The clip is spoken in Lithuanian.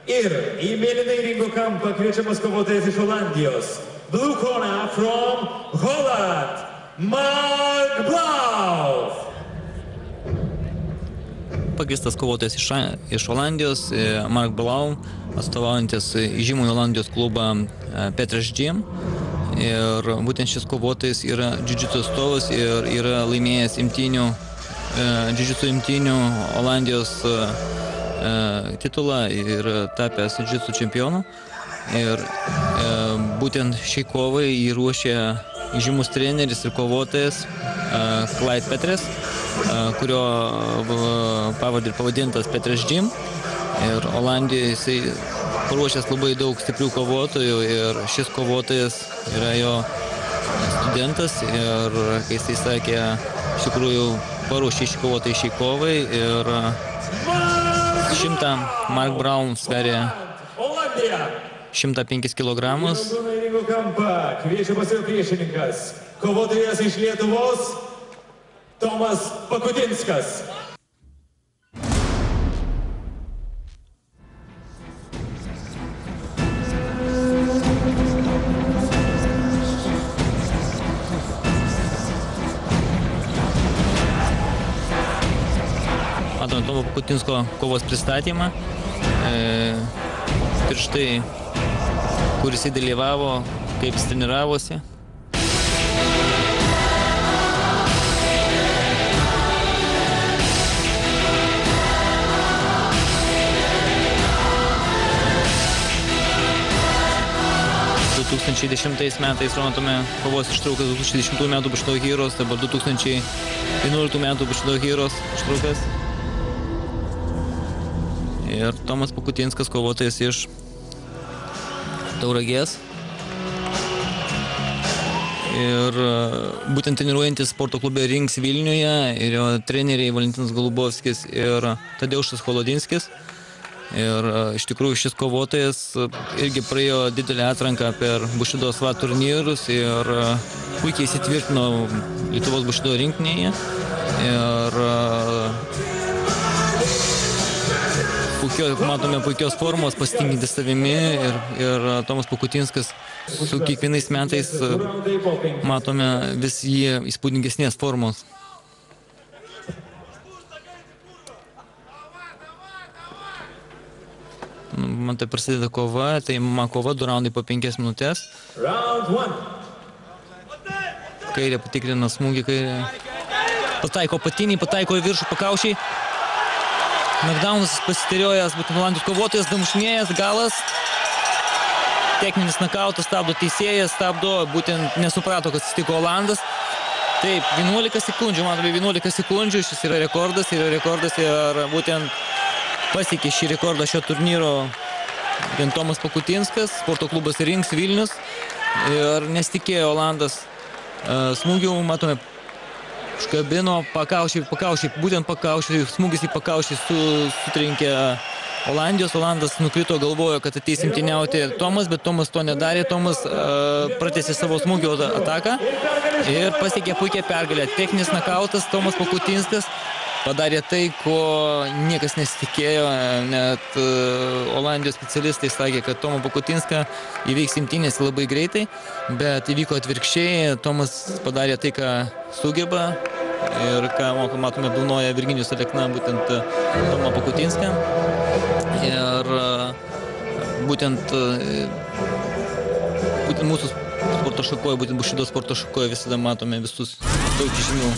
Ir į mėlynai ringo kampą kviečiamas kovotojas iš Olandijos. Blue corner from Holland, Mark Blau. Pakviestas kovotojas iš Olandijos, Mark Blau, atstovaujantis žymų Olandijos klubą Petres Gym. Ir būtent šis kovotojas yra džiudžitsu atstovas ir yra laimėjęs džiudžitsu imtynių Olandijos titulą ir tapęs džiudžitsu čempionu. Ir būtent šiai kovai jį ruošė žymus treneris ir kovotojas Clyde Petres, kurio pavardė ir pavadintas Petres Gym. Ir Olandijoje jisai paruošęs labai daug stiprių kovotojų ir šis kovotojas yra jo studentas. Ir kai jisai sakė, iš tikrųjų paruošė šį kovotoją šiai kovai ir 100 Mark Brown sveria 105 kilogramus. Kviečiamas ir priešininkas, kovotojas iš Lietuvos, Tomas Pakutinskas. Matome Tomo Pakutinsko kovos pristatymą. Prieš tai, kur jisai dalyvavo, kaip jis treniravosi. Du 2010 metais matome kovos ištraukas, 2010 metų Bushido Heroes, dabar 2011 metų Bushido Heroes ištraukas. Ir Tomas Pakutinskas kovotojas iš Tauragės. Ir būtent treniruojantis sporto klube Rings Vilniuje ir jo treneriai Valentinas Golubovskis ir Tadeušas Holodinskis. Ir iš tikrųjų šis kovotojas irgi praėjo didelę atranką per Bushido SWAT turnyrus ir puikiai įsitvirtino Lietuvos Bushido rinktinėje. Ir matome puikios formos, pasitikintis savimi ir Tomas Pakutinskas su kiekvienais metais matome vis jį įspūdingesnės formos. Man tai prasideda kova, tai kova 2 raundai po 5 minutės. Kairė patikrina smūgį, kairė pataiko patinį, pataiko į viršų pakaušį. Knockdownas pasiterėjęs, būtent Olandijos kovotojas, damušinėjęs, galas. Techninis nakautas, stabdo teisėjas, stabdo, būtent nesuprato, kad atsitiko Olandas. Taip, 11 sekundžių, matome 11 sekundžių, šis yra rekordas ir būtent pasiekė šį rekordą šio turnyro Tomas Pakutinskas, sporto klubas Rings Vilnius. Ir nesitikėjo Olandas smūgių, matome, užkabino pakaušį, būtent pakaušį, smūgis į pakaušį sutrenkė Olandijos. Olandas nukrito, galvojo, kad ateis imtyniauti Tomas, bet Tomas to nedarė. Tomas pratęsė savo smūgio ataką ir pasiekė puikią pergalę. Techninis nakautas, Tomas Pakutinskas padarė tai, ko niekas nesitikėjo. Net Olandijos specialistai sakė, kad Tomą Pakutinską įveiks imtynės labai greitai, bet įvyko atvirkščiai. Tomas padarė tai, ką sugeba ir ką matome bilnoja Virginijus Alekna, būtent Tomą Pakutinską. Ir būtent mūsų sporto šakoje, būtent Bushido sporto šakoje visada matome visus daug žinių.